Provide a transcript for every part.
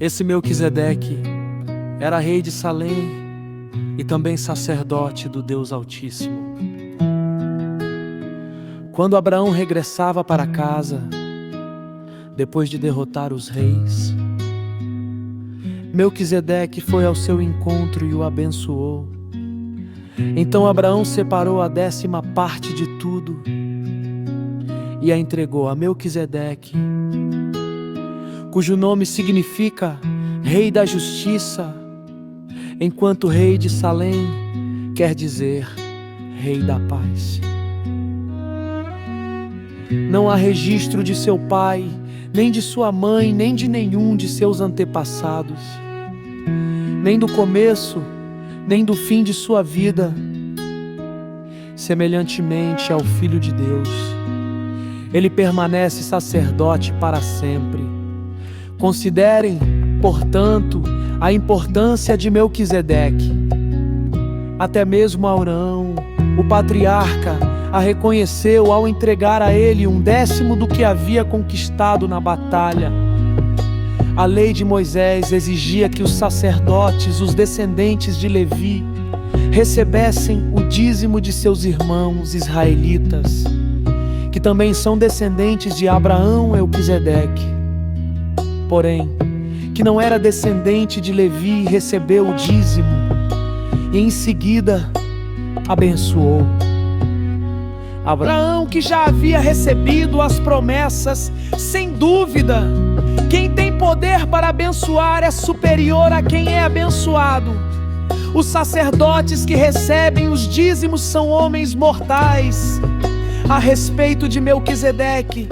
Esse Melquisedeque era rei de Salém e também sacerdote do Deus Altíssimo. Quando Abraão regressava para casa, depois de derrotar os reis, Melquisedeque foi ao seu encontro e o abençoou. Então Abraão separou a 10ª parte de tudo e a entregou a Melquisedeque, cujo nome significa Rei da Justiça, enquanto Rei de Salém quer dizer Rei da Paz. Não há registro de seu pai, nem de sua mãe, nem de nenhum de seus antepassados, nem do começo, nem do fim de sua vida. Semelhantemente ao Filho de Deus, ele permanece sacerdote para sempre. Considerem, portanto, a importância de Melquisedeque. Até mesmo Arão, o patriarca, a reconheceu ao entregar a ele 1/10 do que havia conquistado na batalha. A lei de Moisés exigia que os sacerdotes, os descendentes de Levi, recebessem o dízimo de seus irmãos israelitas, que também são descendentes de Abraão e Melquisedeque. Porém, que não era descendente de Levi, recebeu o dízimo e em seguida abençoou. Abraão, que já havia recebido as promessas, sem dúvida, quem tem poder para abençoar é superior a quem é abençoado. Os sacerdotes que recebem os dízimos são homens mortais. A respeito de Melquisedeque,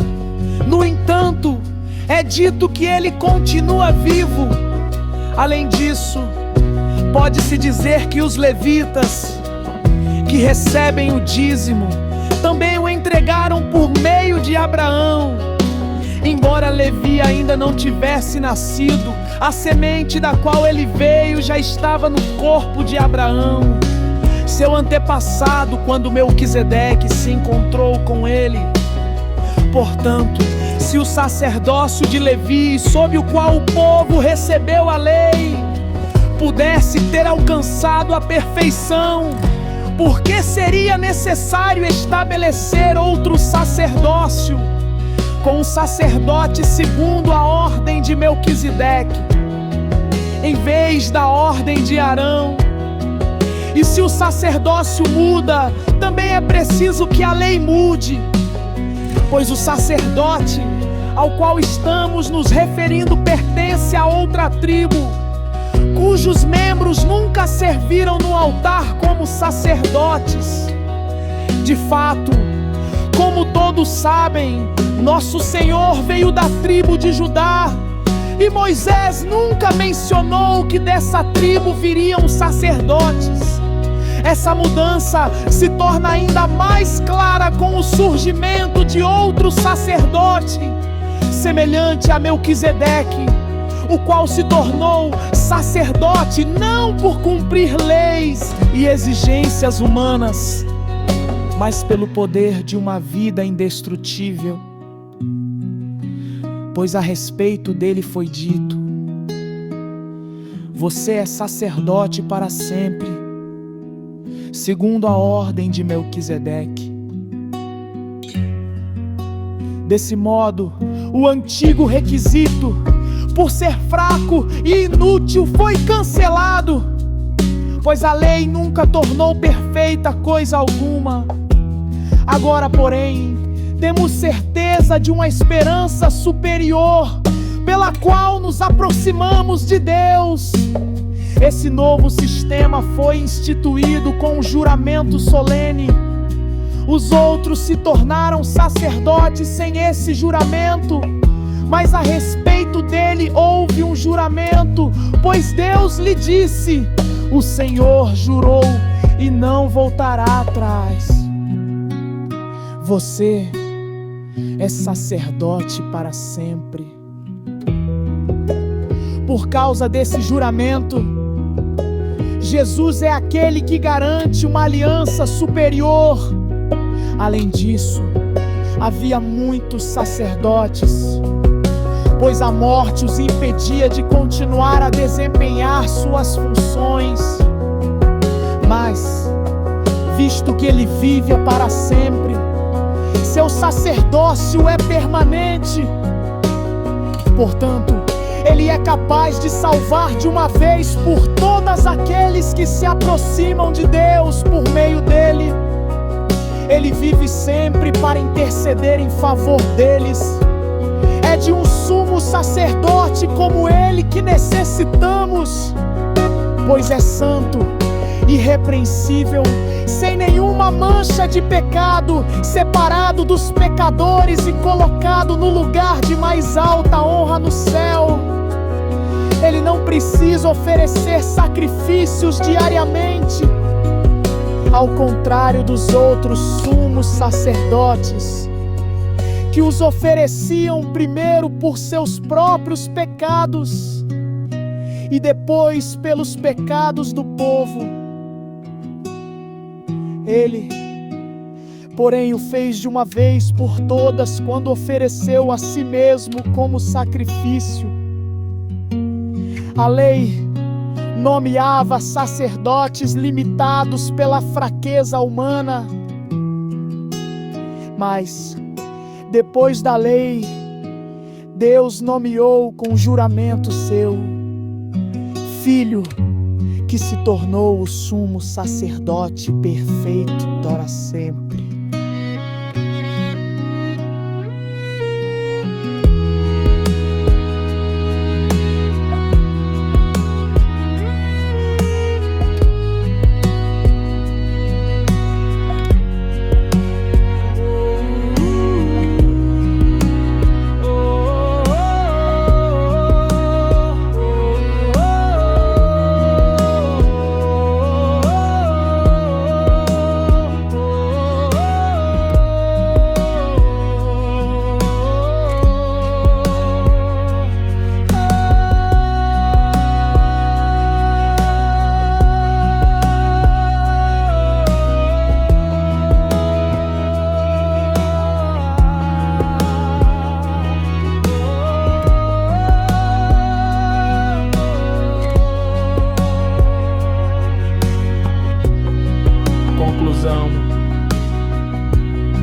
no entanto, é dito que ele continua vivo. Além disso, pode-se dizer que os levitas, que recebem o dízimo, também o entregaram por meio de Abraão. Embora Levi ainda não tivesse nascido, a semente da qual ele veio já estava no corpo de Abraão, seu antepassado, quando Melquisedeque se encontrou com ele. Portanto, se o sacerdócio de Levi, sob o qual o povo recebeu a lei, pudesse ter alcançado a perfeição, por que seria necessário estabelecer outro sacerdócio, com um sacerdote segundo a ordem de Melquisedeque, em vez da ordem de Arão? E se o sacerdócio muda, também é preciso que a lei mude, pois o sacerdote ao qual estamos nos referindo pertence a outra tribo, cujos membros nunca serviram no altar como sacerdotes. De fato, como todos sabem, nosso Senhor veio da tribo de Judá, e Moisés nunca mencionou que dessa tribo viriam sacerdotes. Essa mudança se torna ainda mais clara com o surgimento de outro sacerdote, semelhante a Melquisedeque, o qual se tornou sacerdote não por cumprir leis e exigências humanas, mas pelo poder de uma vida indestrutível. Pois a respeito dele foi dito: você é sacerdote para sempre, segundo a ordem de Melquisedeque. Desse modo, o antigo requisito, por ser fraco e inútil, foi cancelado, pois a lei nunca tornou perfeita coisa alguma. Agora, porém, temos certeza de uma esperança superior, pela qual nos aproximamos de Deus. Esse novo sistema foi instituído com um juramento solene. Os outros se tornaram sacerdotes sem esse juramento, mas a respeito dele houve um juramento, pois Deus lhe disse: o Senhor jurou e não voltará atrás. Você é sacerdote para sempre. Por causa desse juramento, Jesus é aquele que garante uma aliança superior. Além disso, havia muitos sacerdotes, pois a morte os impedia de continuar a desempenhar suas funções. Mas, visto que ele vive para sempre, seu sacerdócio é permanente. Portanto, ele é capaz de salvar de uma vez por todas aqueles que se aproximam de Deus por meio dele. Ele vive sempre para interceder em favor deles. É de um sumo sacerdote como ele que necessitamos, pois é santo, irrepreensível, sem nenhuma mancha de pecado, separado dos pecadores e colocado no lugar de mais alta honra no céu. Ele não precisa oferecer sacrifícios diariamente, ao contrário dos outros sumos sacerdotes, que os ofereciam primeiro por seus próprios pecados e depois pelos pecados do povo. Ele, porém, o fez de uma vez por todas quando ofereceu a si mesmo como sacrifício. A lei nomeava sacerdotes limitados pela fraqueza humana, mas depois da lei, Deus nomeou com juramento seu Filho, que se tornou o sumo sacerdote perfeito para sempre.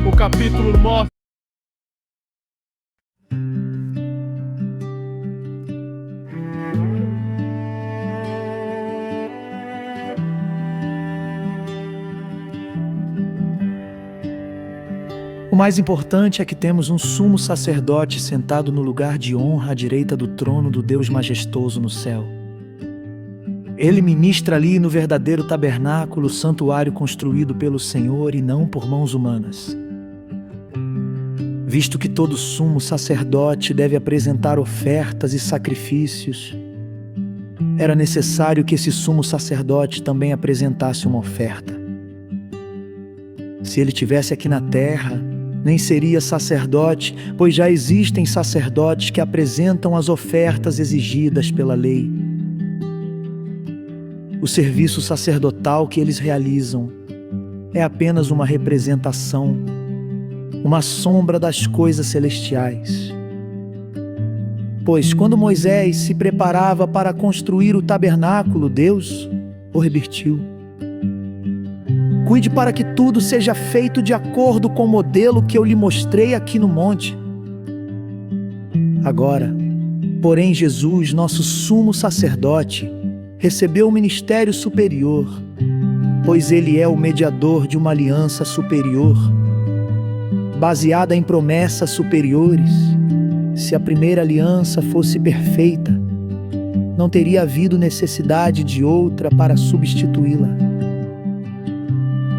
O capítulo 9. O mais importante é que temos um sumo sacerdote sentado no lugar de honra à direita do trono do Deus majestoso no céu. Ele ministra ali no verdadeiro tabernáculo, santuário construído pelo Senhor e não por mãos humanas. Visto que todo sumo sacerdote deve apresentar ofertas e sacrifícios, era necessário que esse sumo sacerdote também apresentasse uma oferta. Se ele estivesse aqui na terra, nem seria sacerdote, pois já existem sacerdotes que apresentam as ofertas exigidas pela lei. O serviço sacerdotal que eles realizam é apenas uma representação, uma sombra das coisas celestiais. Pois quando Moisés se preparava para construir o tabernáculo, Deus o revertiu. Cuide para que tudo seja feito de acordo com o modelo que eu lhe mostrei aqui no monte. Agora, porém, Jesus, nosso sumo sacerdote, recebeu o ministério superior, pois ele é o mediador de uma aliança superior, baseada em promessas superiores. Se a primeira aliança fosse perfeita, não teria havido necessidade de outra para substituí-la.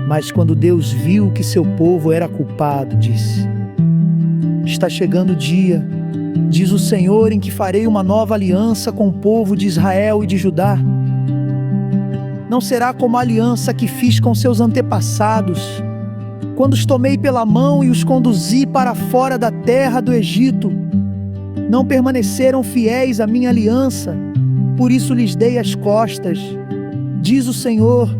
Mas quando Deus viu que seu povo era culpado, disse: está chegando o dia, diz o Senhor, em que farei uma nova aliança com o povo de Israel e de Judá. Não será como a aliança que fiz com seus antepassados, quando os tomei pela mão e os conduzi para fora da terra do Egito. Não permaneceram fiéis à minha aliança, por isso lhes dei as costas, diz o Senhor.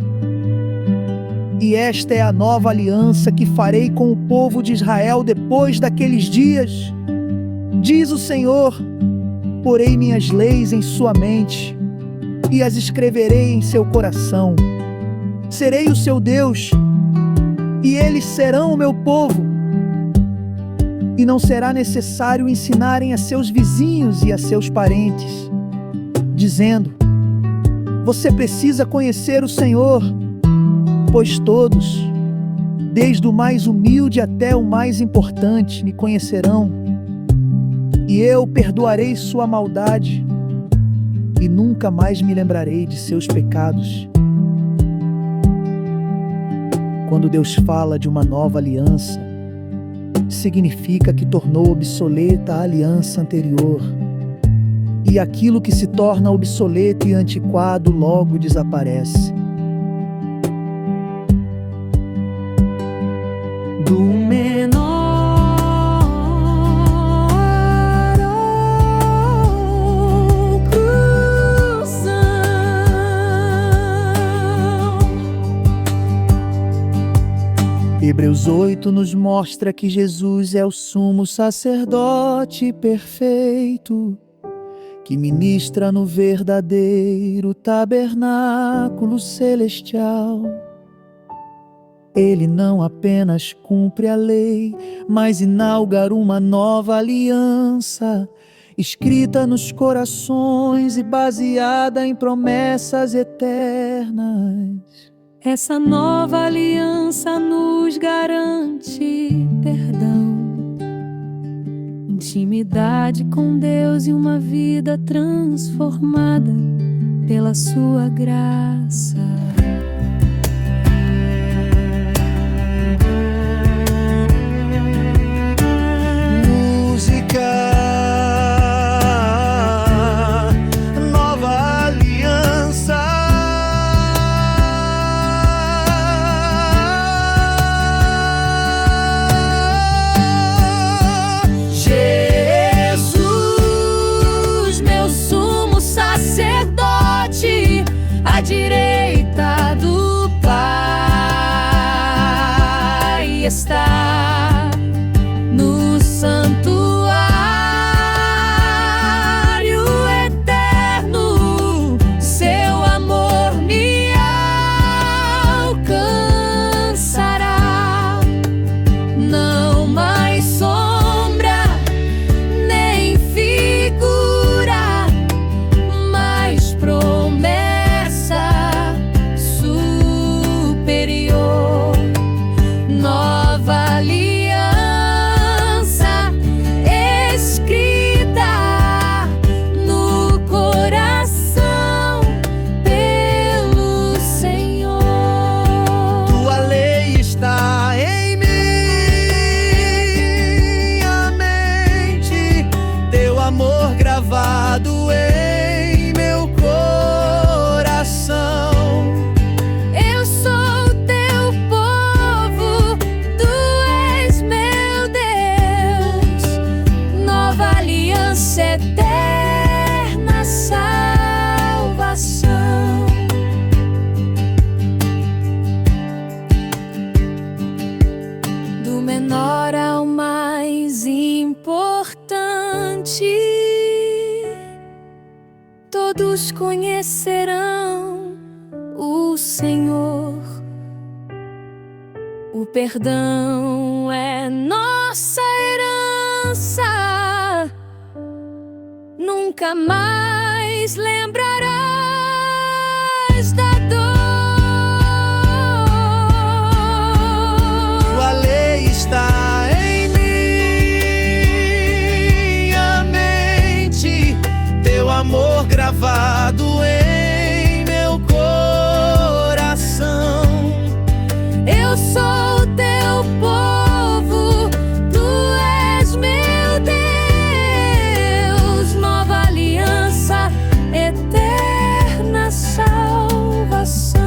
E esta é a nova aliança que farei com o povo de Israel depois daqueles dias, Diz o Senhor: porei minhas leis em sua mente e as escreverei em seu coração. Serei o seu Deus e eles serão o meu povo. E não será necessário ensinarem a seus vizinhos e a seus parentes, dizendo: você precisa conhecer o Senhor, pois todos, desde o mais humilde até o mais importante, me conhecerão. E eu perdoarei sua maldade e nunca mais me lembrarei de seus pecados. Quando Deus fala de uma nova aliança, significa que tornou obsoleta a aliança anterior. E aquilo que se torna obsoleto e antiquado logo desaparece. Do menor ao cruzão, Hebreus 8 nos mostra que Jesus é o sumo sacerdote perfeito, que ministra no verdadeiro tabernáculo celestial. Ele não apenas cumpre a lei, mas inaugura uma nova aliança, escrita nos corações e baseada em promessas eternas. essa nova aliança nos garante perdão, intimidade com Deus e uma vida transformada pela sua graça. Nova aliança. Jesus, meu sumo sacerdote, à direita do Pai está no santuário eterno. Seu amor me alcançará. Não mais sombra nem figura, mas promessa superior. Nova aliança escrita no coração pelo Senhor. Tua lei está em minha mente, teu amor gravado em meu coração. Eu sou teu povo, tu és meu Deus. Nova aliança, eterna salvação. Do menor ao mais importante, todos conhecerão o Senhor. O perdão é nossa herança, nunca mais lembrarás da dor. Tua lei está em minha mente, teu amor gravado em meu coração. Eu sou teu povo, tu és meu Deus. Nova aliança, eterna salvação.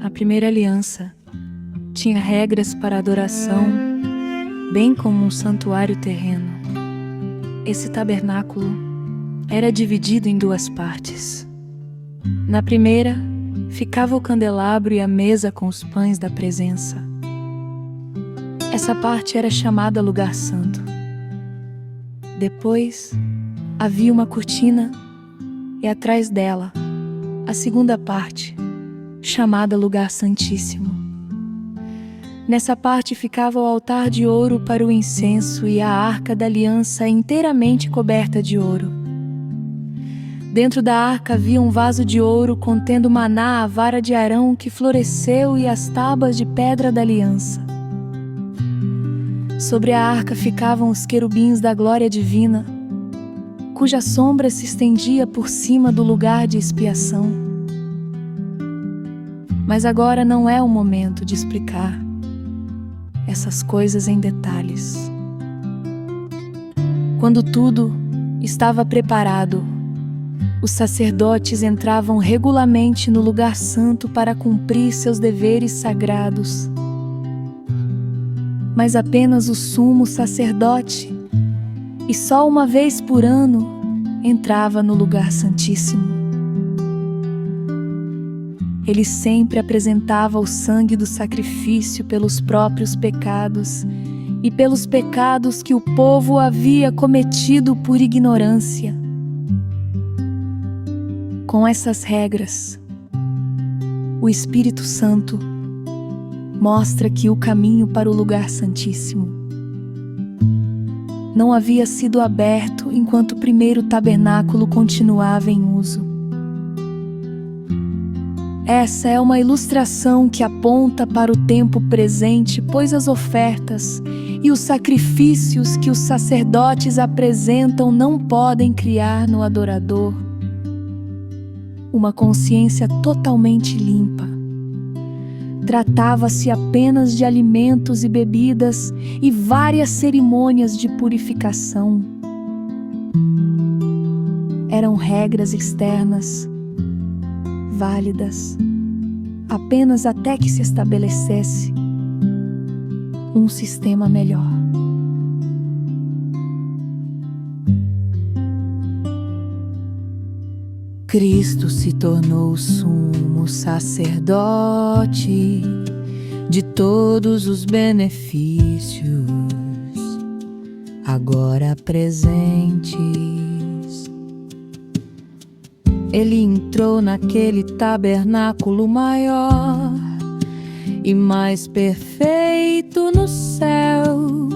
A primeira aliança tinha regras para adoração, bem como um santuário terreno. Esse tabernáculo era dividido em duas partes. Na primeira, ficava o candelabro e a mesa com os pães da presença. Essa parte era chamada Lugar Santo. Depois, havia uma cortina e atrás dela, a segunda parte, chamada Lugar Santíssimo. Nessa parte ficava o altar de ouro para o incenso e a arca da aliança inteiramente coberta de ouro. Dentro da arca havia um vaso de ouro contendo maná, a vara de Arão que floresceu e as tábuas de pedra da aliança. Sobre a arca ficavam os querubins da glória divina, cuja sombra se estendia por cima do lugar de expiação. Mas agora não é o momento de explicar essas coisas em detalhes. Quando tudo estava preparado, os sacerdotes entravam regularmente no lugar santo para cumprir seus deveres sagrados. Mas apenas o sumo sacerdote, e só uma vez por ano, entrava no lugar santíssimo. Ele sempre apresentava o sangue do sacrifício pelos próprios pecados e pelos pecados que o povo havia cometido por ignorância. Com essas regras, o Espírito Santo mostra que o caminho para o lugar santíssimo não havia sido aberto enquanto o primeiro tabernáculo continuava em uso. Essa é uma ilustração que aponta para o tempo presente, pois as ofertas e os sacrifícios que os sacerdotes apresentam não podem criar no adorador uma consciência totalmente limpa. Tratava-se apenas de alimentos e bebidas e várias cerimônias de purificação. Eram regras externas, válidas, apenas até que se estabelecesse um sistema melhor. Cristo se tornou sumo sacerdote de todos os benefícios agora presentes. Ele entrou naquele tabernáculo maior e mais perfeito no céu,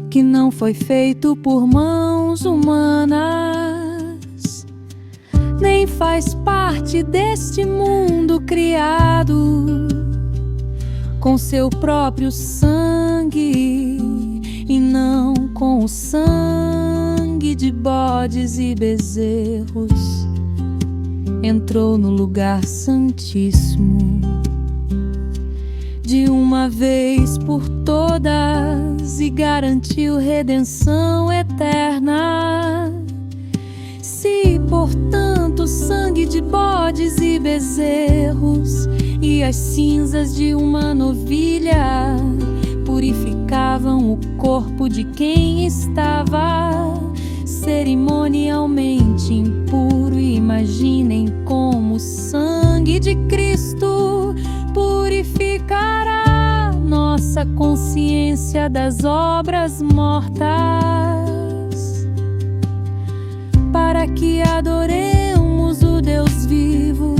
que não foi feito por mãos humanas, nem faz parte deste mundo criado com seu próprio sangue, e não com o sangue de bodes e bezerros. Entrou no lugar santíssimo de uma vez por todas e garantiu redenção eterna. Se, portanto, o sangue de bodes e bezerros e as cinzas de uma novilha purificavam o corpo de quem estava cerimonialmente impuro, imaginem como o sangue de Cristo purificará nossa consciência das obras mortas, para que adoremos o Deus vivo,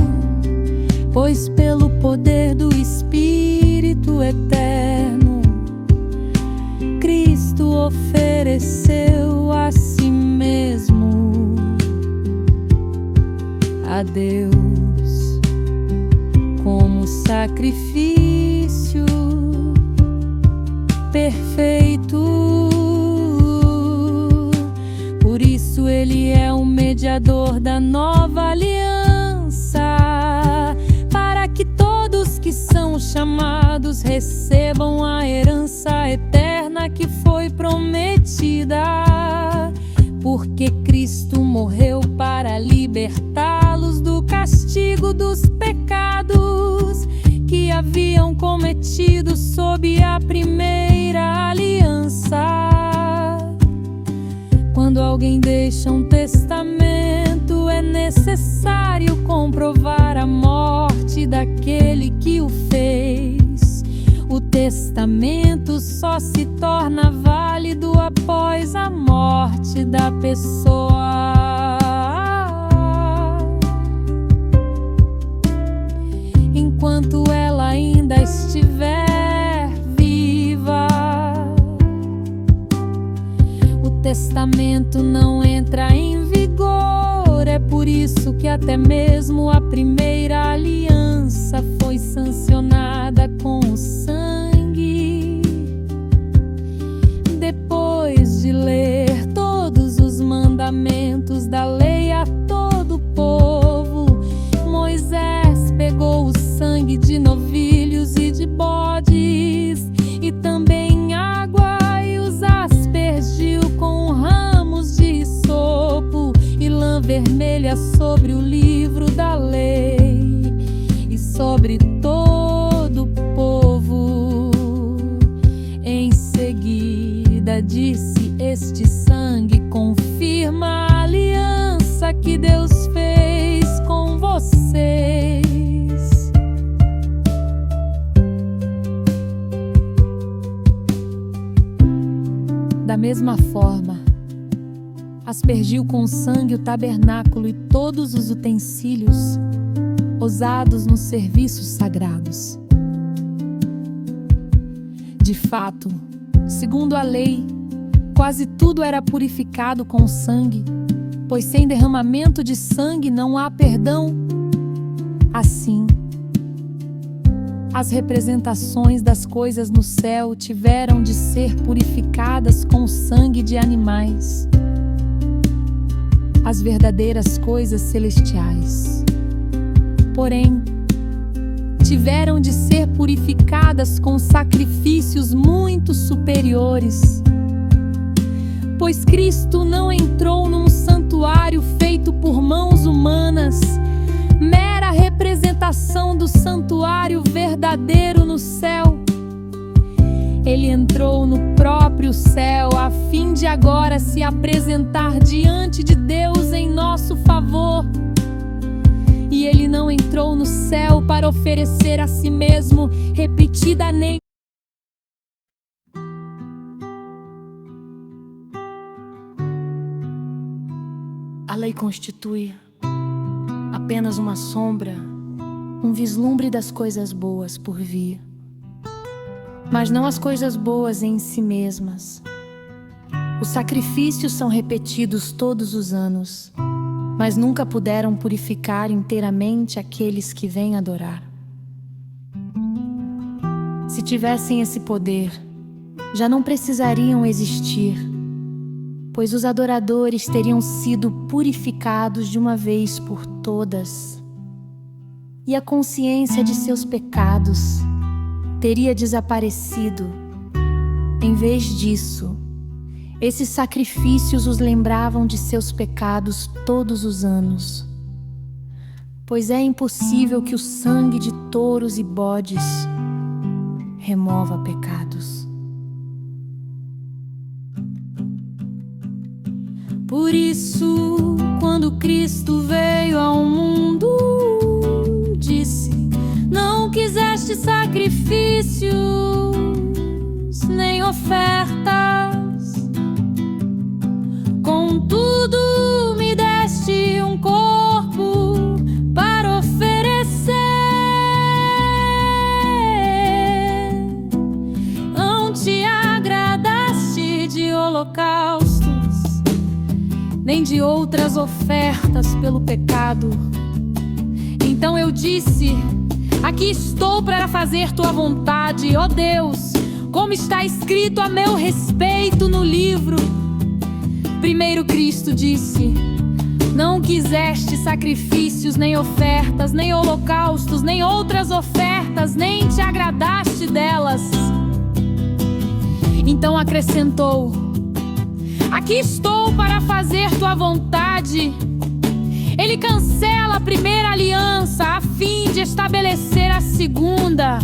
pois pelo poder do Espírito eterno, Cristo ofereceu a si mesmo a Deus como sacrifício perfeito. Por isso ele é o mediador da nova aliança, para que todos que são chamados recebam a herança eterna que foi prometida, porque Cristo morreu para libertá-los do castigo dos pecados que havia haviam cometido sob a primeira aliança. Quando alguém deixa um testamento, é necessário comprovar a morte daquele que o fez. O testamento só se torna válido após a morte da pessoa. Enquanto ela ainda estiver viva, o testamento não entra em vigor. É por isso que até mesmo a primeira aliança foi sancionada com o sangue. Depois de ler todos os mandamentos da lei a todo o povo, Moisés pegou o sangue de novilhos e de bodes, e também água, e os aspergiu com ramos de hisopo e lã vermelha sobre o livro da lei e sobre todo o povo. Em seguida disse: este sangue confirma a aliança que Deus fez com vocês. Da mesma forma, aspergiu com sangue o tabernáculo e todos os utensílios usados nos serviços sagrados. De fato, segundo a lei, quase tudo era purificado com sangue, pois sem derramamento de sangue não há perdão. Assim, as representações das coisas no céu tiveram de ser purificadas com o sangue de animais. As verdadeiras coisas celestiais, porém, tiveram de ser purificadas com sacrifícios muito superiores. Pois Cristo não entrou num santuário feito por mãos humanas, mera representação do santuário verdadeiro no céu. Ele entrou no próprio céu a fim de agora se apresentar diante de Deus em nosso favor. E ele não entrou no céu para oferecer a si mesmo repetidamente. A lei constitui apenas uma sombra, um vislumbre das coisas boas por vir, mas não as coisas boas em si mesmas. Os sacrifícios são repetidos todos os anos, mas nunca puderam purificar inteiramente aqueles que vêm adorar. Se tivessem esse poder, já não precisariam existir, pois os adoradores teriam sido purificados de uma vez por todas, e a consciência de seus pecados teria desaparecido. Em vez disso, esses sacrifícios os lembravam de seus pecados todos os anos, pois é impossível que o sangue de touros e bodes remova pecados. Por isso, quando Cristo veio ao mundo, disse: não quiseste sacrifícios, nem ofertas, contudo me deste um corpo para oferecer. Não te agradaste de holocaustos, nem de outras ofertas pelo pecado. Então eu disse: aqui estou para fazer tua vontade, ó Deus, como está escrito a meu respeito no livro. Primeiro Cristo disse: não quiseste sacrifícios, nem ofertas, nem holocaustos, nem outras ofertas, nem te agradaste delas. Então acrescentou: aqui estou para fazer tua vontade. Ele cancela a primeira aliança a fim de estabelecer a segunda.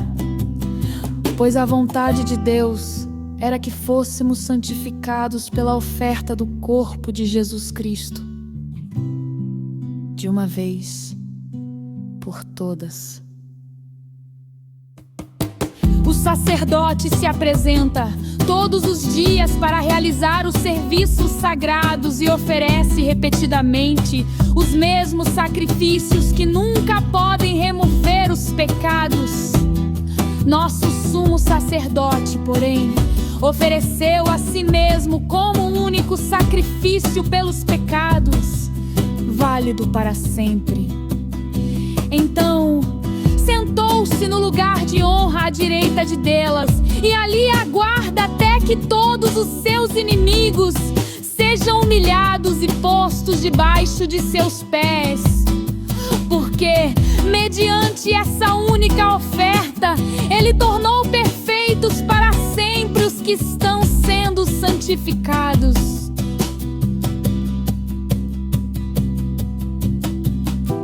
Pois a vontade de Deus era que fôssemos santificados pela oferta do corpo de Jesus Cristo, de uma vez por todas. O sacerdote se apresenta todos os dias para realizar os serviços sagrados e oferece repetidamente os mesmos sacrifícios que nunca podem remover os pecados. Nosso sumo sacerdote, porém, ofereceu a si mesmo como um único sacrifício pelos pecados, válido para sempre. Então, sentou-se no lugar de honra à direita de Deus e ali aguarda até que todos os seus inimigos sejam humilhados e postos debaixo de seus pés. Porque, mediante essa única oferta, Ele tornou perfeitos para sempre os que estão sendo santificados.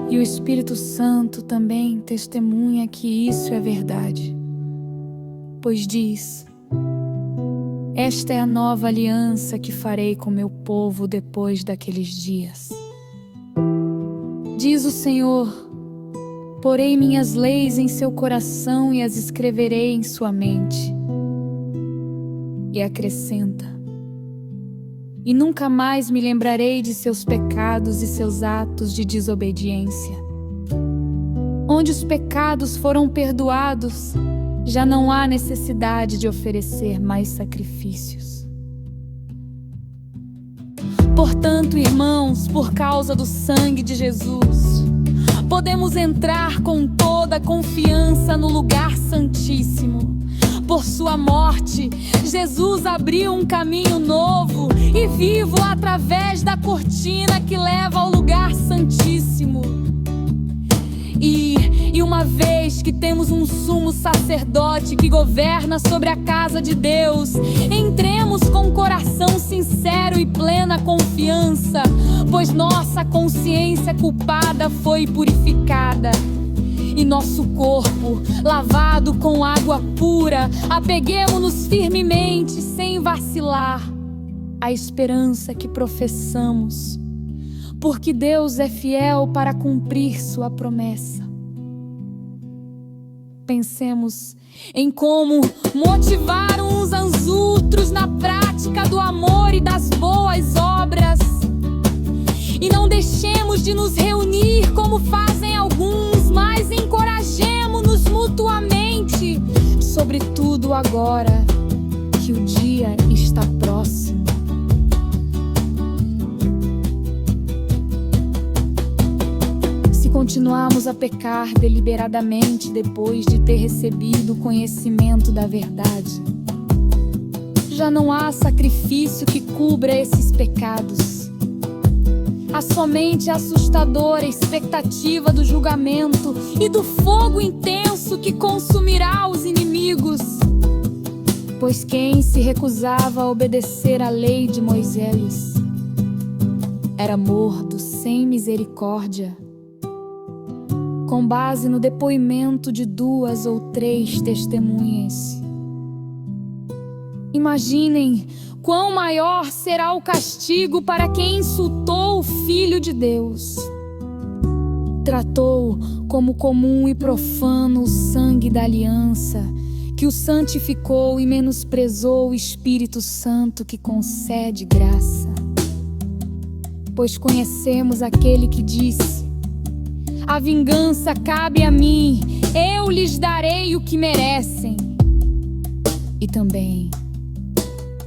E o Espírito Santo também testemunha que isso é verdade, pois diz: esta é a nova aliança que farei com meu povo depois daqueles dias. Diz o Senhor: porei minhas leis em seu coração e as escreverei em sua mente. E acrescenta: e nunca mais me lembrarei de seus pecados e seus atos de desobediência. Onde os pecados foram perdoados, já não há necessidade de oferecer mais sacrifícios. Portanto, irmãos, por causa do sangue de Jesus, podemos entrar com toda a confiança no lugar santíssimo. Por sua morte, Jesus abriu um caminho novo e vivo através da cortina que leva ao lugar santíssimo. E uma vez que temos um sumo sacerdote que governa sobre a casa de Deus, entremos com coração sincero e plena confiança, pois nossa consciência culpada foi purificada. E nosso corpo, lavado com água pura, apeguemo-nos firmemente, sem vacilar, à esperança que professamos, porque Deus é fiel para cumprir sua promessa. Pensemos em como motivar uns aos outros na prática do amor e das boas obras. E não deixemos de nos reunir como fazem alguns, mas encorajemo-nos mutuamente, sobretudo agora que o dia está próximo. Se continuarmos a pecar deliberadamente depois de ter recebido o conhecimento da verdade, já não há sacrifício que cubra esses pecados. Há somente a assustadora expectativa do julgamento e do fogo intenso que consumirá os inimigos. Pois quem se recusava a obedecer à lei de Moisés era morto sem misericórdia, com base no depoimento de 2 ou 3 testemunhas. Imaginem quão maior será o castigo para quem insultou o Filho de Deus, tratou como comum e profano o sangue da aliança, que o santificou, e menosprezou o Espírito Santo que concede graça. Pois conhecemos aquele que disse: a vingança cabe a mim, eu lhes darei o que merecem. E também: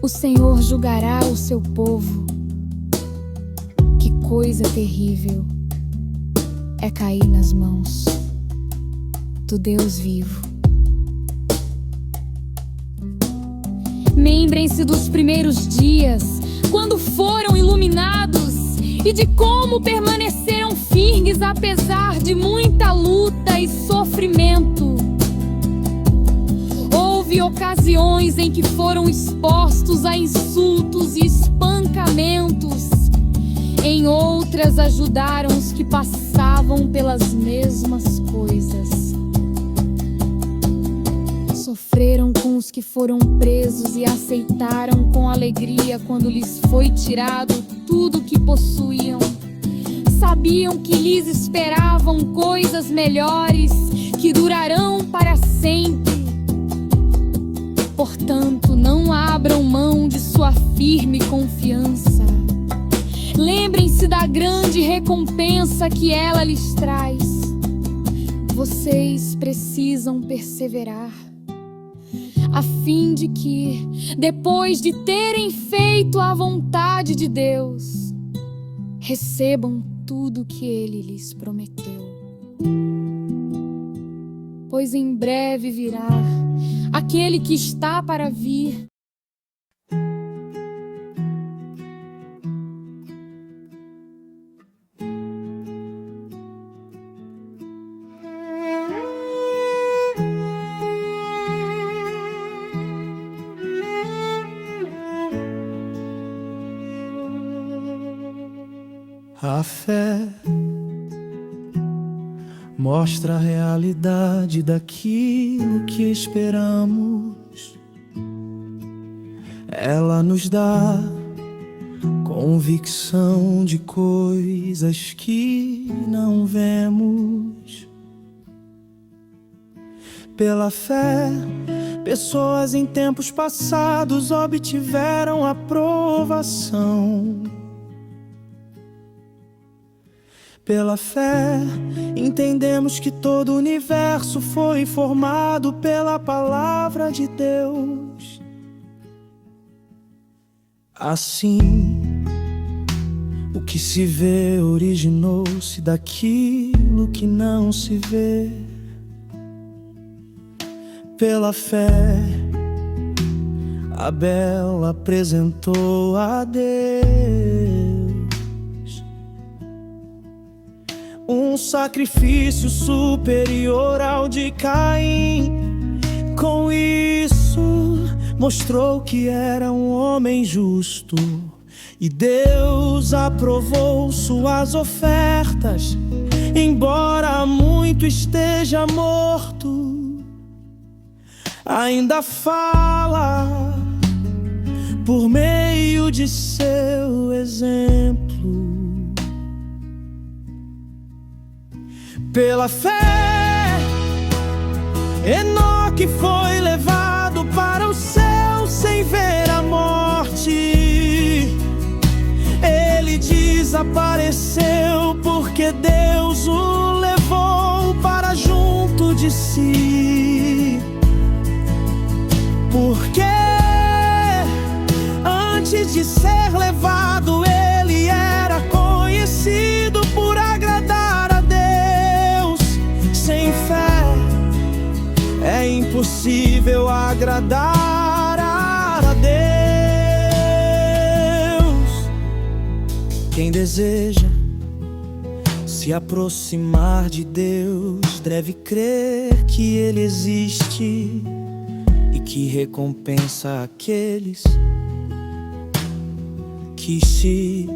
o Senhor julgará o seu povo. Que coisa terrível é cair nas mãos do Deus vivo. Lembrem-se dos primeiros dias, quando foram iluminados, e de como permaneceram firmes apesar de muita luta e sofrimento. Houve ocasiões em que foram expostos a insultos e espancamentos. Em outras, ajudaram os que passavam pelas mesmas coisas. Sofreram com os que foram presos e aceitaram com alegria quando lhes foi tirado tudo que possuíam. Sabiam que lhes esperavam coisas melhores que durarão para sempre. Portanto, não abram mão de sua firme confiança. Lembrem-se da grande recompensa que ela lhes traz. Vocês precisam perseverar, a fim de que, depois de terem feito a vontade de Deus, recebam tudo que Ele lhes prometeu. Pois em breve virá aquele que está para vir. A fé mostra a realidade daquilo que esperamos. Ela nos dá convicção de coisas que não vemos. Pela fé, pessoas em tempos passados obtiveram aprovação. Pela fé, entendemos que todo o universo foi formado pela palavra de Deus. Assim, o que se vê originou-se daquilo que não se vê. Pela fé, Abel apresentou a Deus um sacrifício superior ao de Caim. Com isso, mostrou que era um homem justo, e Deus aprovou suas ofertas, embora muito esteja morto. Ainda fala por meio de seu exemplo. Pela fé, Enoque foi levado para o céu sem ver a morte. Ele desapareceu porque Deus o levou para junto de si. Porque antes de ser levado, ele era conhecido por agradar a Deus. Sem fé é impossível agradar a Deus. Quem deseja se aproximar de Deus deve crer que Ele existe e que recompensa aqueles que se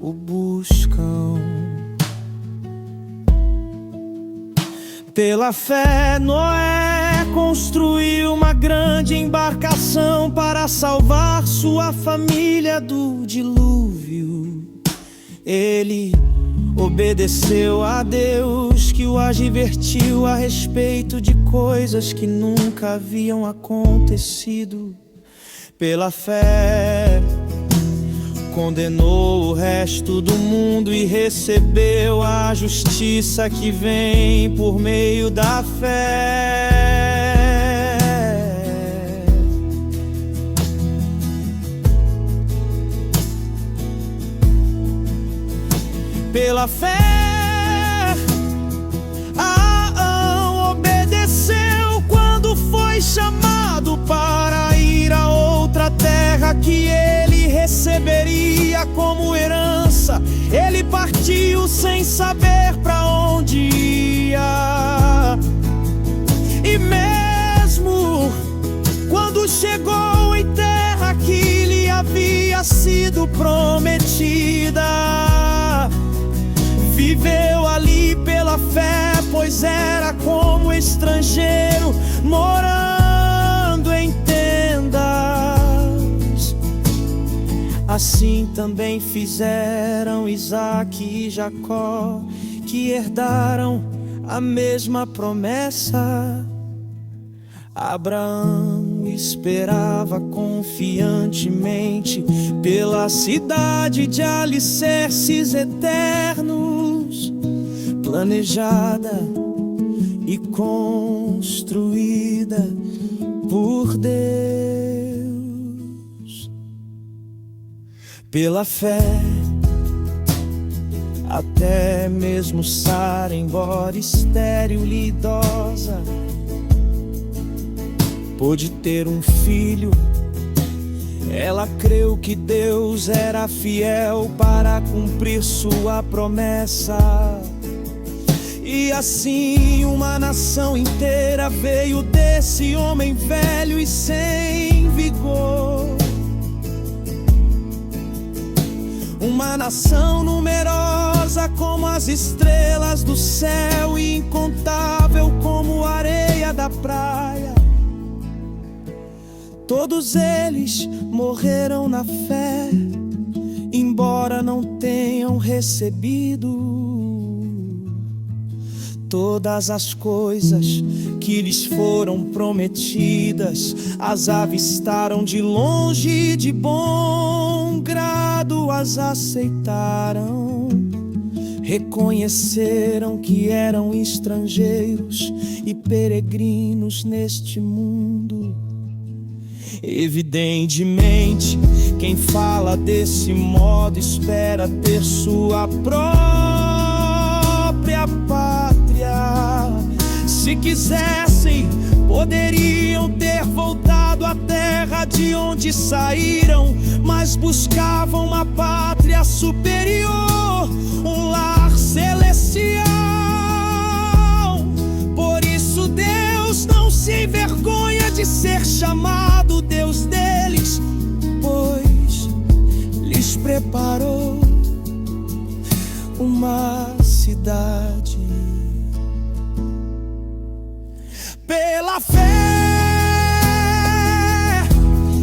o buscam. Pela fé, Noé construiu uma grande embarcação para salvar sua família do dilúvio. Ele obedeceu a Deus, que o advertiu a respeito de coisas que nunca haviam acontecido. Pela fé, condenou o resto do mundo e recebeu a justiça que vem por meio da fé. Pela fé, Aão obedeceu quando foi chamado para ir a outra terra que ele receberia como herança. Ele partiu sem saber para onde ia. E mesmo quando chegou em terra que lhe havia sido prometida, viveu ali pela fé, pois era como estrangeiro morando Assim também fizeram Isaque e Jacó, que herdaram a mesma promessa. Abraão esperava confiantemente pela cidade de alicerces eternos, planejada e construída por Deus. Pela fé, até mesmo Sara, embora estéril e idosa, pôde ter um filho. Ela creu que Deus era fiel para cumprir sua promessa. E assim uma nação inteira veio desse homem velho e sem vigor. Uma nação numerosa como as estrelas do céu e incontável como a areia da praia. Todos eles morreram na fé, embora não tenham recebido todas as coisas que lhes foram prometidas. As avistaram de longe e de bom grado as aceitaram. Reconheceram que eram estrangeiros e peregrinos neste mundo. Evidentemente, quem fala desse modo espera ter sua própria pátria. Se quisessem, poderiam ter voltado à terra de onde saíram, mas buscavam uma pátria superior, um lar celestial. Por isso Deus não se envergonha de ser chamado Deus deles, pois lhes preparou uma cidade. Pela fé,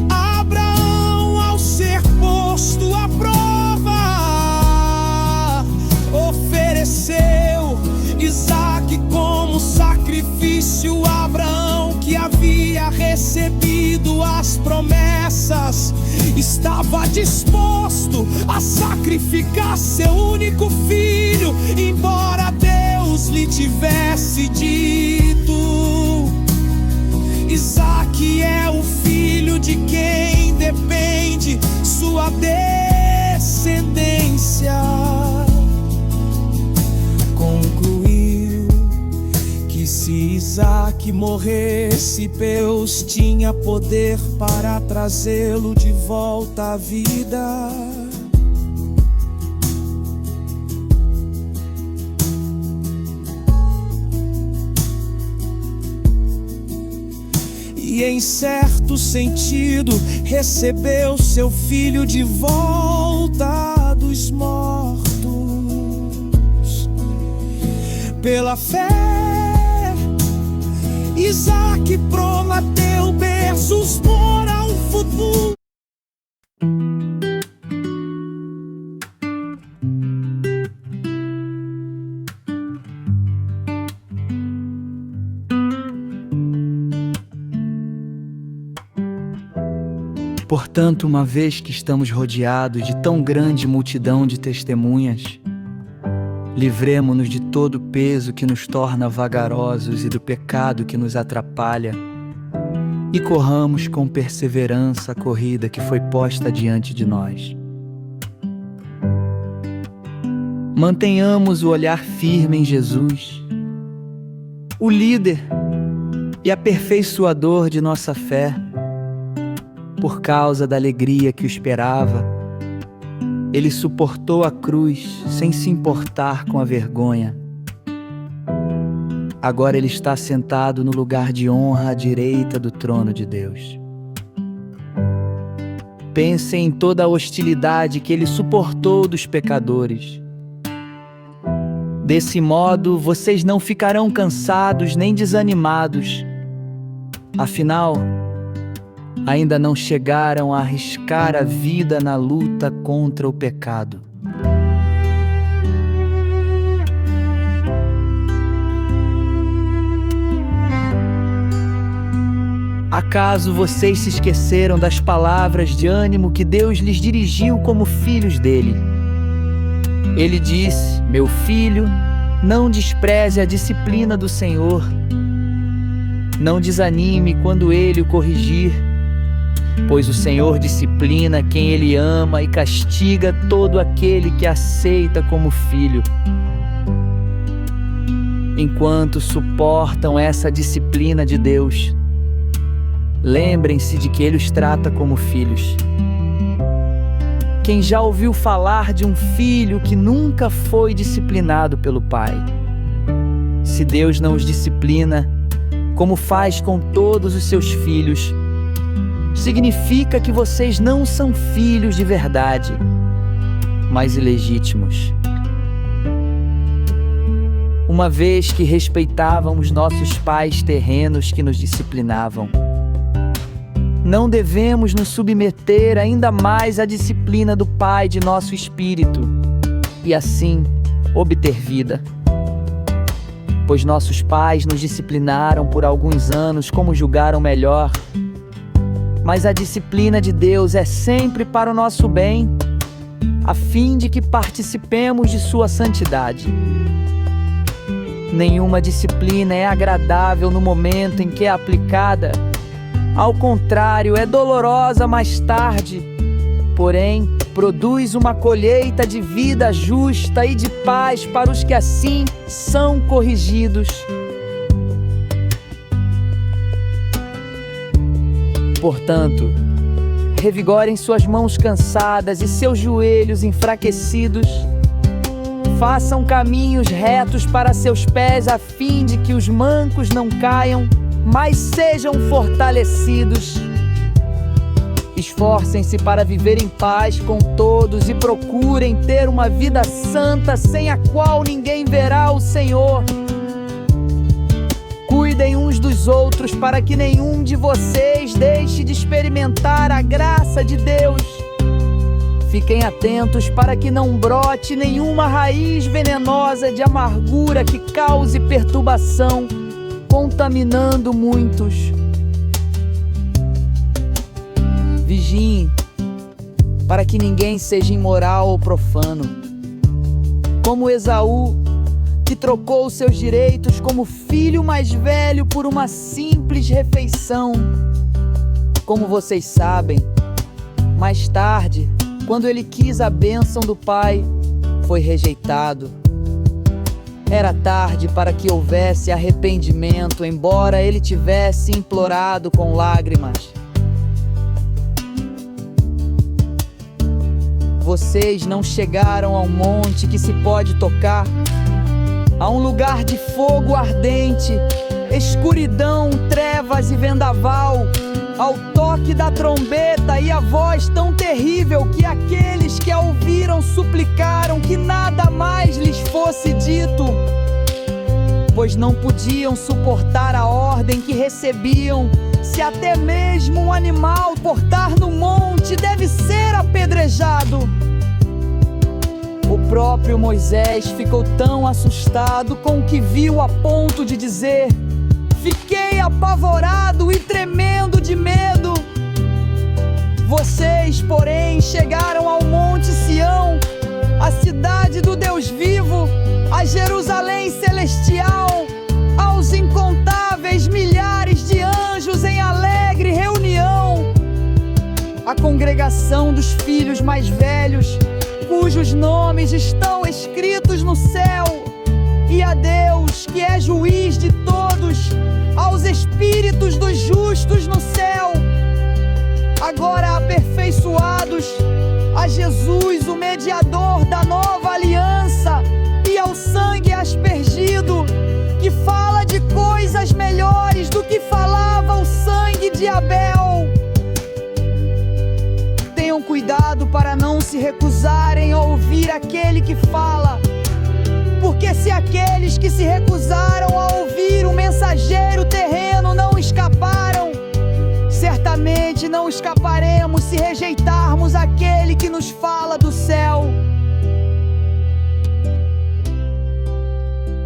Abraão, ao ser posto à prova, ofereceu Isaque como sacrifício. Abraão, que havia recebido as promessas, estava disposto a sacrificar seu único filho, embora Deus lhe tivesse dito: Isaque é o filho de quem depende sua descendência. Concluiu que se Isaque morresse, Deus tinha poder para trazê-lo de volta à vida. E em certo sentido recebeu seu filho de volta dos mortos. Pela fé, Isaque prometeu berços para um futuro. Portanto, uma vez que estamos rodeados de tão grande multidão de testemunhas, livremo-nos de todo o peso que nos torna vagarosos e do pecado que nos atrapalha, e corramos com perseverança a corrida que foi posta diante de nós. Mantenhamos o olhar firme em Jesus, o líder e aperfeiçoador de nossa fé. Por causa da alegria que o esperava, ele suportou a cruz sem se importar com a vergonha. Agora ele está sentado no lugar de honra à direita do trono de Deus. Pensem em toda a hostilidade que ele suportou dos pecadores. Desse modo, vocês não ficarão cansados nem desanimados. Afinal, ainda não chegaram a arriscar a vida na luta contra o pecado. Acaso vocês se esqueceram das palavras de ânimo que Deus lhes dirigiu como filhos dele? Ele disse: meu filho, não despreze a disciplina do Senhor. Não desanime quando Ele o corrigir, pois o Senhor disciplina quem Ele ama e castiga todo aquele que aceita como filho. Enquanto suportam essa disciplina de Deus, lembrem-se de que Ele os trata como filhos. Quem já ouviu falar de um filho que nunca foi disciplinado pelo pai? Se Deus não os disciplina, como faz com todos os seus filhos, significa que vocês não são filhos de verdade, mas ilegítimos. Uma vez que respeitavam os nossos pais terrenos que nos disciplinavam, não devemos nos submeter ainda mais à disciplina do Pai de nosso espírito e assim obter vida. Pois nossos pais nos disciplinaram por alguns anos como julgaram melhor, mas a disciplina de Deus é sempre para o nosso bem, a fim de que participemos de sua santidade. Nenhuma disciplina é agradável no momento em que é aplicada. Ao contrário, é dolorosa mais tarde, porém, produz uma colheita de vida justa e de paz para os que assim são corrigidos. Portanto, revigorem suas mãos cansadas e seus joelhos enfraquecidos. Façam caminhos retos para seus pés, a fim de que os mancos não caiam, mas sejam fortalecidos. Esforcem-se para viver em paz com todos e procurem ter uma vida santa, sem a qual ninguém verá o Senhor. Cuidem uns dos outros para que nenhum de vocês deixe de experimentar a graça de Deus. Fiquem atentos para que não brote nenhuma raiz venenosa de amargura que cause perturbação, contaminando muitos. Vigiem, para que ninguém seja imoral ou profano, como Esaú, que trocou seus direitos como filho mais velho por uma simples refeição. Como vocês sabem, mais tarde, quando ele quis a bênção do pai, foi rejeitado. Era tarde para que houvesse arrependimento, embora ele tivesse implorado com lágrimas. Vocês não chegaram ao monte que se pode tocar, a um lugar de fogo ardente, escuridão, trevas e vendaval, ao toque da trombeta e a voz tão terrível que aqueles que a ouviram suplicaram que nada mais lhes fosse dito, pois não podiam suportar a ordem que recebiam. Se até mesmo um animal portar no monte deve ser apedrejado. O próprio Moisés ficou tão assustado com o que viu a ponto de dizer: fiquei apavorado e tremendo de medo. Vocês, porém, chegaram ao Monte Sião, a cidade do Deus vivo, a Jerusalém celestial, aos incontáveis milhares de anjos em alegre reunião, a congregação dos filhos mais velhos, cujos nomes estão escritos no céu, e a Deus, que é juiz de todos, aos espíritos dos justos no céu, agora aperfeiçoados, a Jesus, o mediador da nova aliança, e ao sangue aspergido, que fala de coisas melhores do que falava o sangue de Abel. Tenham cuidado para não se recusarem a ouvir aquele que fala, porque se aqueles que se recusaram a ouvir o mensageiro terreno não escaparam, certamente não escaparemos se rejeitarmos aquele que nos fala do céu?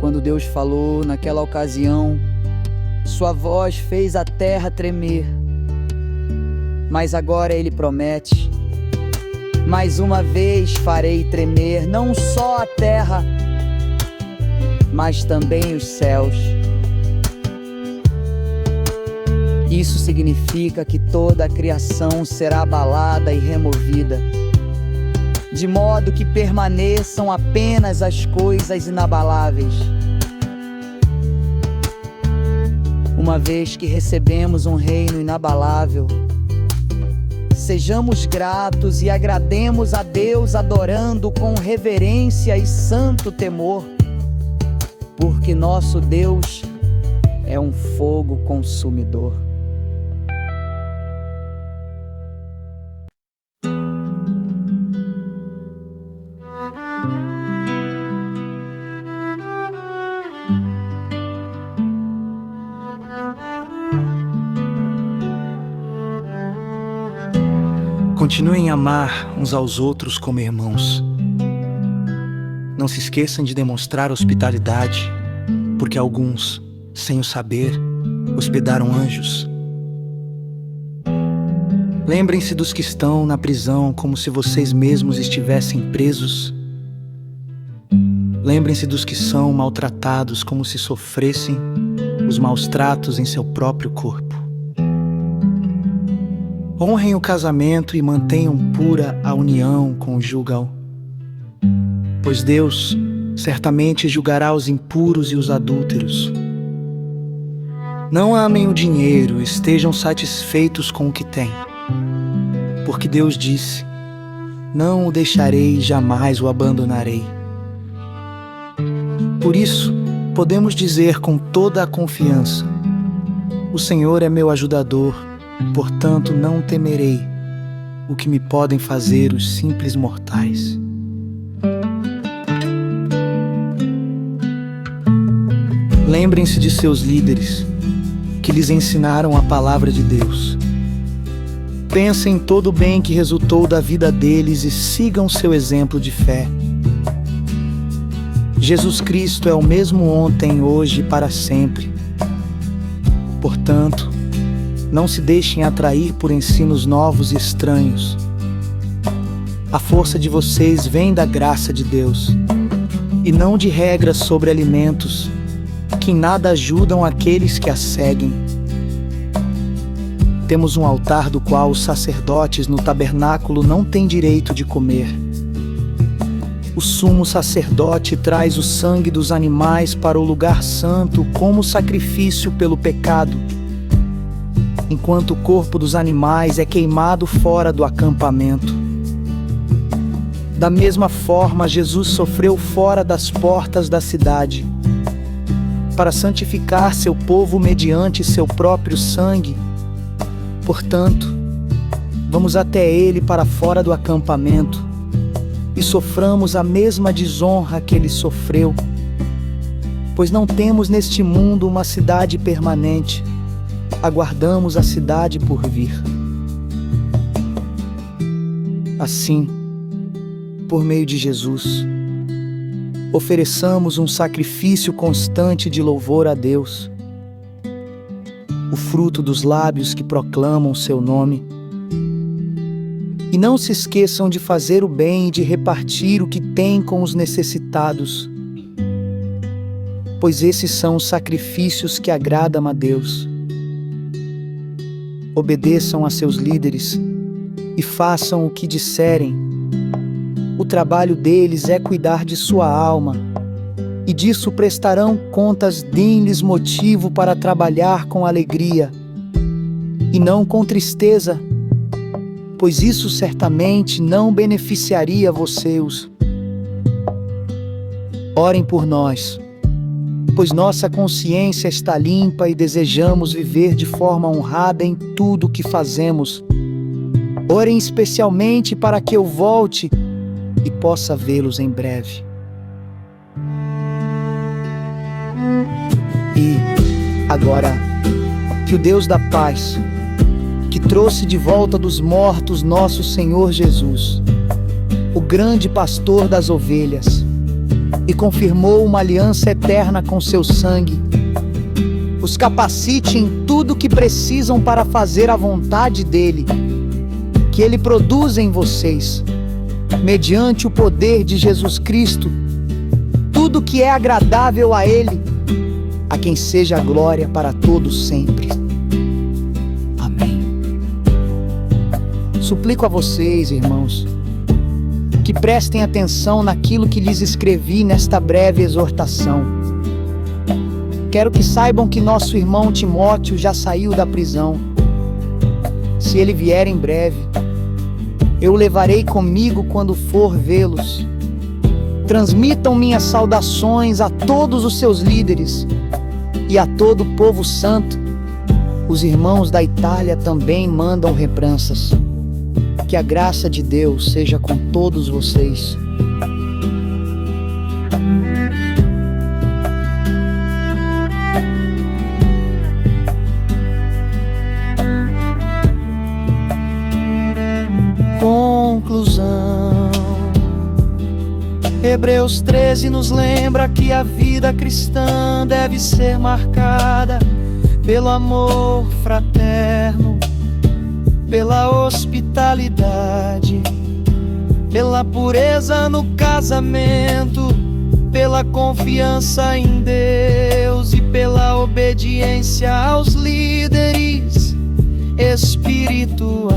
Quando Deus falou naquela ocasião, sua voz fez a terra tremer. Mas agora Ele promete: mais uma vez farei tremer não só a terra, mas também os céus. Isso significa que toda a criação será abalada e removida, de modo que permaneçam apenas as coisas inabaláveis. Uma vez que recebemos um reino inabalável, sejamos gratos e agrademos a Deus adorando com reverência e santo temor, porque nosso Deus é um fogo consumidor. Continuem a amar uns aos outros como irmãos. Não se esqueçam de demonstrar hospitalidade, porque alguns, sem o saber, hospedaram anjos. Lembrem-se dos que estão na prisão como se vocês mesmos estivessem presos. Lembrem-se dos que são maltratados como se sofressem os maus tratos em seu próprio corpo. Honrem o casamento e mantenham pura a união conjugal, pois Deus certamente julgará os impuros e os adúlteros. Não amem o dinheiro, estejam satisfeitos com o que têm, porque Deus disse: não o deixarei, jamais o abandonarei. Por isso, podemos dizer com toda a confiança: o Senhor é meu ajudador, portanto não temerei o que me podem fazer os simples mortais. Lembrem-se de seus líderes, que lhes ensinaram a palavra de Deus. Pensem em todo o bem que resultou da vida deles e sigam seu exemplo de fé. Jesus Cristo é o mesmo ontem, hoje e para sempre. Portanto, não se deixem atrair por ensinos novos e estranhos. A força de vocês vem da graça de Deus, e não de regras sobre alimentos, que em nada ajudam aqueles que a seguem. Temos um altar do qual os sacerdotes no tabernáculo não têm direito de comer. O sumo sacerdote traz o sangue dos animais para o lugar santo como sacrifício pelo pecado, enquanto o corpo dos animais é queimado fora do acampamento. Da mesma forma, Jesus sofreu fora das portas da cidade, para santificar seu povo mediante seu próprio sangue. Portanto, vamos até ele para fora do acampamento e soframos a mesma desonra que ele sofreu, pois não temos neste mundo uma cidade permanente, aguardamos a cidade por vir. Assim, por meio de Jesus, ofereçamos um sacrifício constante de louvor a Deus, o fruto dos lábios que proclamam seu nome. E não se esqueçam de fazer o bem e de repartir o que têm com os necessitados, pois esses são os sacrifícios que agradam a Deus. Obedeçam a seus líderes e façam o que disserem. O trabalho deles é cuidar de sua alma, e disso prestarão contas. Deem-lhes motivo para trabalhar com alegria e não com tristeza, pois isso certamente não beneficiaria vocês. Orem por nós, pois nossa consciência está limpa e desejamos viver de forma honrada em tudo o que fazemos. Orem especialmente para que eu volte e possa vê-los em breve. E agora, que o Deus da paz, que trouxe de volta dos mortos nosso Senhor Jesus, o grande pastor das ovelhas, e confirmou uma aliança eterna com seu sangue, os capacite em tudo o que precisam para fazer a vontade dele, que ele produz em vocês, mediante o poder de Jesus Cristo, tudo que é agradável a ele, a quem seja a glória para todos sempre. Amém. Suplico a vocês, irmãos, que prestem atenção naquilo que lhes escrevi nesta breve exortação. Quero que saibam que nosso irmão Timóteo já saiu da prisão. Se ele vier em breve, eu o levarei comigo quando for vê-los. Transmitam minhas saudações a todos os seus líderes e a todo o povo santo. Os irmãos da Itália também mandam lembranças. Que a graça de Deus seja com todos vocês. Conclusão. Hebreus 13 nos lembra que a vida cristã deve ser marcada pelo amor fraterno, pela hospitalidade, pela pureza no casamento, pela confiança em Deus e pela obediência aos líderes espirituais.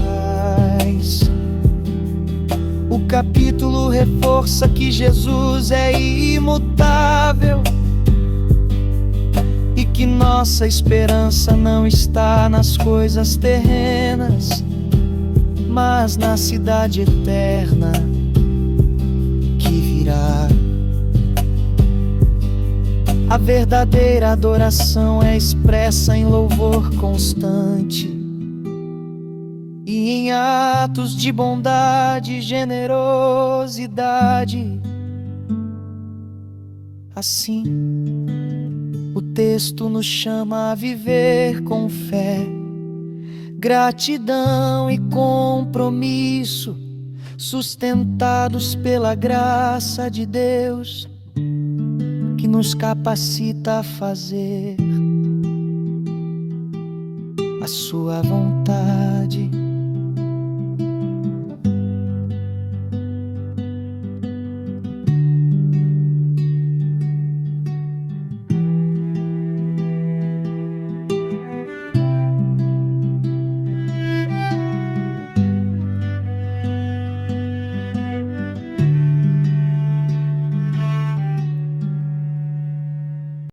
O capítulo reforça que Jesus é imutável e que nossa esperança não está nas coisas terrenas, mas na cidade eterna que virá. A verdadeira adoração é expressa em louvor constante e em atos de bondade e generosidade. Assim, o texto nos chama a viver com fé, gratidão e compromisso, sustentados pela graça de Deus, que nos capacita a fazer a sua vontade.